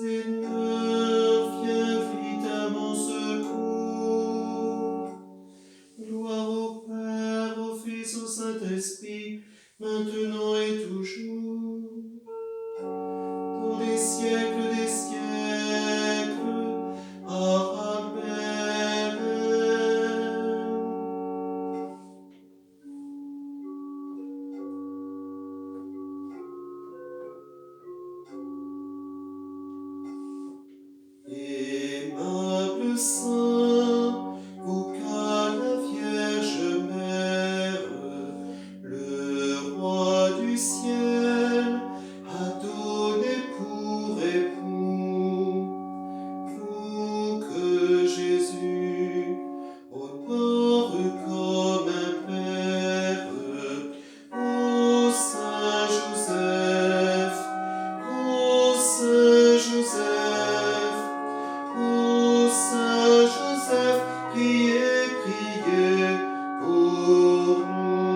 Seigneur, viens vite à mon secours. Gloire au Père, au Fils, au Saint-Esprit, maintenant et toujours, dans les siècles des siècles. Amen. Aimable Saint, vous qu'à la Vierge Mère, le Roi du ciel a donné pour époux, vous que Jésus honore comme un Père, ô Saint Joseph, ô Saint Joseph. Ô Saint Joseph, priez, priez pour nous.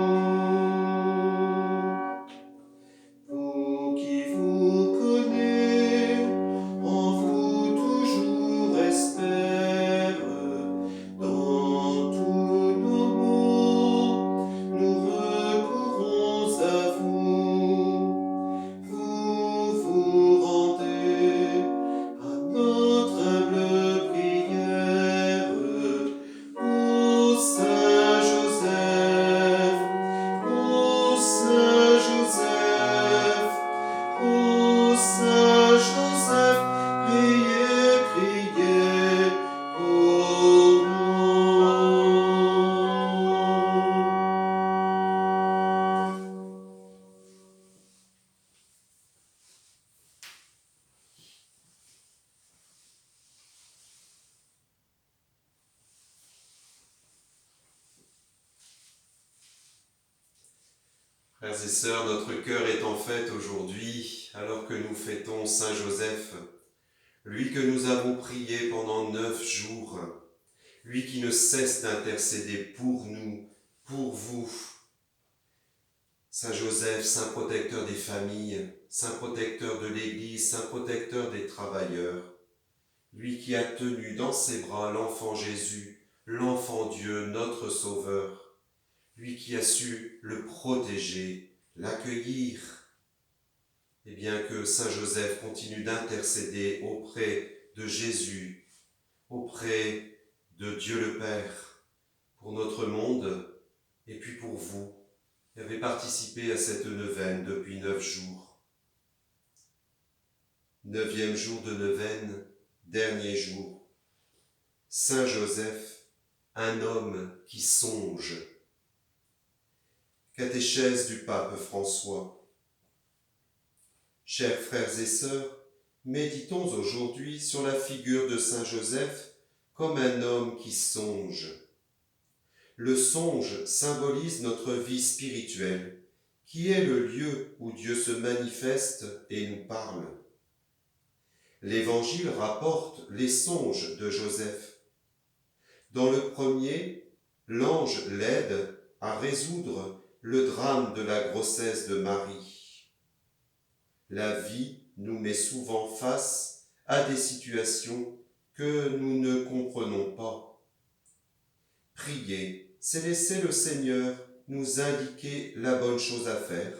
Vous qui vous connaissez, en vous toujours espère, dans tous nos maux, nous recourons à vous. Vous vous rendez à notre humble prière, ô Saint Joseph, ô Saint Joseph, ô Saint Joseph, priez, priez pour nous. Frères et sœurs, notre cœur est en fête aujourd'hui, alors que nous fêtons Saint Joseph, lui que nous avons prié pendant 9 jours, lui qui ne cesse d'intercéder pour nous, pour vous. Saint Joseph, saint protecteur des familles, saint protecteur de l'Église, saint protecteur des travailleurs, lui qui a tenu dans ses bras l'enfant Jésus, l'enfant Dieu, notre Sauveur, lui qui a su le protéger, l'accueillir, et bien que Saint Joseph continue d'intercéder auprès de Jésus, auprès de Dieu le Père, pour notre monde, et puis pour vous, qui avez participé à cette neuvaine depuis 9 jours. 9e jour de neuvaine, dernier jour. Saint Joseph, un homme qui songe. Catéchèse du pape François. Chers frères et sœurs, méditons aujourd'hui sur la figure de Saint Joseph comme un homme qui songe. Le songe symbolise notre vie spirituelle, qui est le lieu où Dieu se manifeste et nous parle. L'Évangile rapporte les songes de Joseph. Dans le premier, l'ange l'aide à résoudre le drame de la grossesse de Marie. La vie nous met souvent face à des situations que nous ne comprenons pas. Prier, c'est laisser le Seigneur nous indiquer la bonne chose à faire,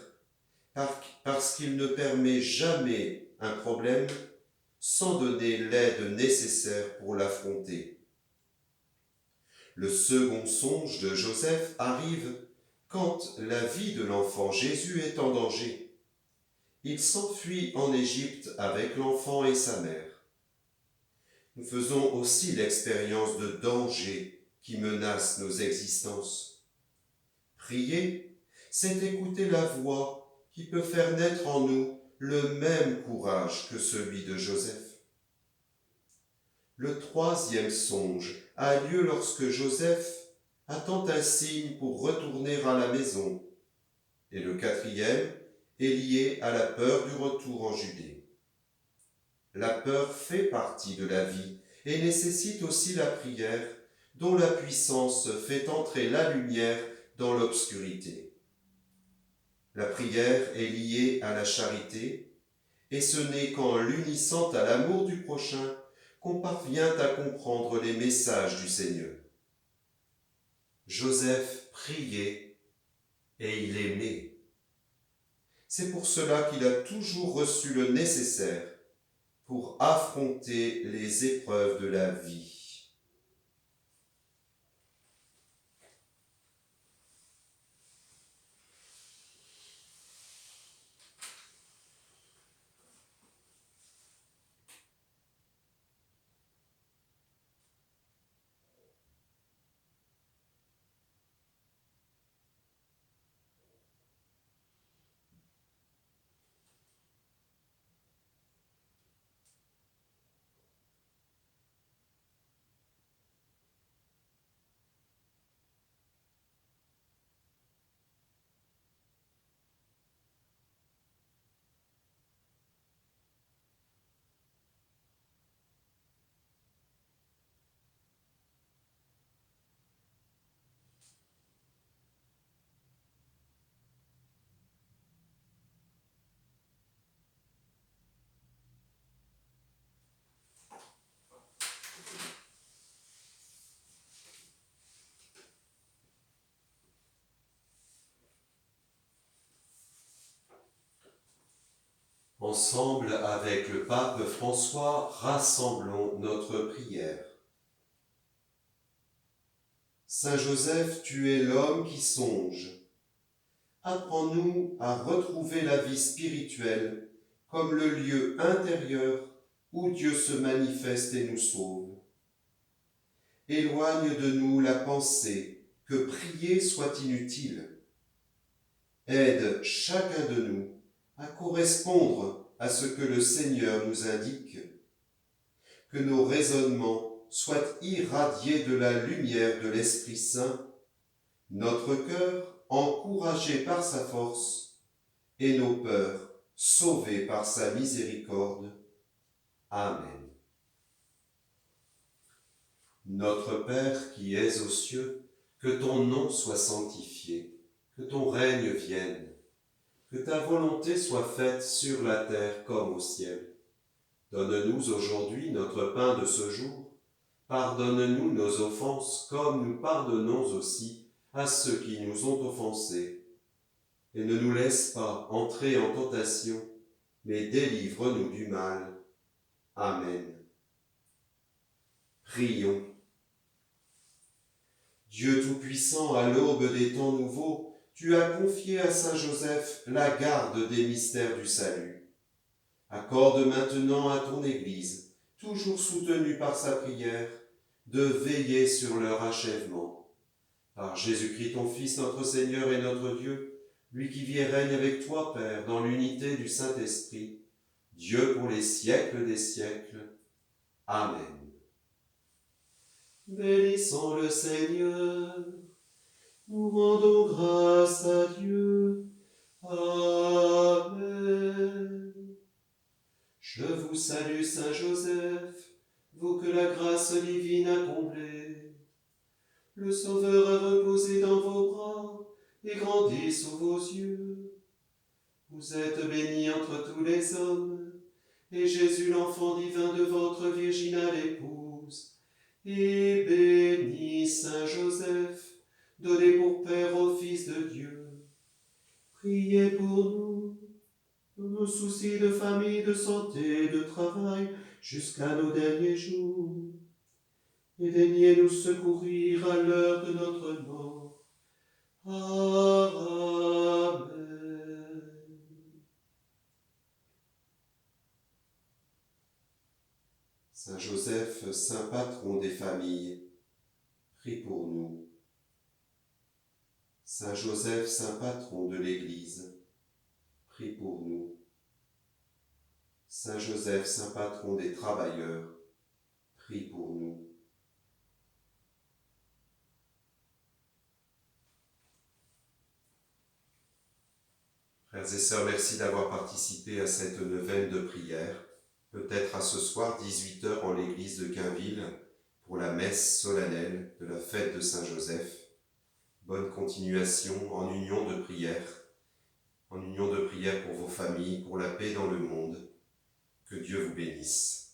parce qu'il ne permet jamais un problème sans donner l'aide nécessaire pour l'affronter. Le second songe de Joseph arrive quand la vie de l'enfant Jésus est en danger. Il s'enfuit en Égypte avec l'enfant et sa mère. Nous faisons aussi l'expérience de dangers qui menacent nos existences. Prier, c'est écouter la voix qui peut faire naître en nous le même courage que celui de Joseph. Le troisième songe a lieu lorsque Joseph attend un signe pour retourner à la maison. Et le quatrième est lié à la peur du retour en Judée. La peur fait partie de la vie et nécessite aussi la prière, dont la puissance fait entrer la lumière dans l'obscurité. La prière est liée à la charité Et ce n'est qu'en l'unissant à l'amour du prochain qu'on parvient à comprendre les messages du Seigneur. Joseph priait et il aimait. C'est pour cela qu'il a toujours reçu le nécessaire pour affronter les épreuves de la vie. Ensemble avec le pape François, rassemblons notre prière. Saint Joseph, tu es l'homme qui songe. Apprends-nous à retrouver la vie spirituelle comme le lieu intérieur où Dieu se manifeste et nous sauve. Éloigne de nous la pensée que prier soit inutile. Aide chacun de nous à correspondre à ce que le Seigneur nous indique. Que nos raisonnements soient irradiés de la lumière de l'Esprit Saint, notre cœur encouragé par sa force et nos peurs sauvées par sa miséricorde. Amen. Notre Père qui es aux cieux, que ton nom soit sanctifié, que ton règne vienne, que ta volonté soit faite sur la terre comme au ciel. Donne-nous aujourd'hui notre pain de ce jour. Pardonne-nous nos offenses comme nous pardonnons aussi à ceux qui nous ont offensés. Et ne nous laisse pas entrer en tentation, mais délivre-nous du mal. Amen. Prions. Dieu Tout-Puissant, à l'aube des temps nouveaux, tu as confié à Saint Joseph la garde des mystères du salut. Accorde maintenant à ton Église, toujours soutenue par sa prière, de veiller sur leur achèvement. Par Jésus-Christ, ton Fils, notre Seigneur et notre Dieu, lui qui vit et règne avec toi, Père, dans l'unité du Saint-Esprit, Dieu pour les siècles des siècles. Amen. Bénissons le Seigneur, nous rendons grâce à Dieu. Amen. Je vous salue, Saint Joseph, vous que la grâce divine a comblé. Le Sauveur a reposé dans vos bras et grandi sous vos yeux. Vous êtes bénie entre tous les hommes, et Jésus, l'enfant divin de votre virginale épouse, et béni Saint Joseph, donné pour Père au Fils de Dieu. Priez pour nous, dans nos soucis de famille, de santé, de travail, jusqu'à nos derniers jours. Et daignez nous secourir à l'heure de notre mort. Amen. Saint Joseph, saint patron des familles, prie pour nous. Saint Joseph, saint patron de l'Église, prie pour nous. Saint Joseph, saint patron des travailleurs, prie pour nous. Frères et sœurs, merci d'avoir participé à cette neuvaine de prière. Peut-être à ce soir, 18h, en l'église de Quinville, pour la messe solennelle de la fête de Saint-Joseph. Bonne continuation en union de prière pour vos familles, pour la paix dans le monde Que Dieu vous bénisse.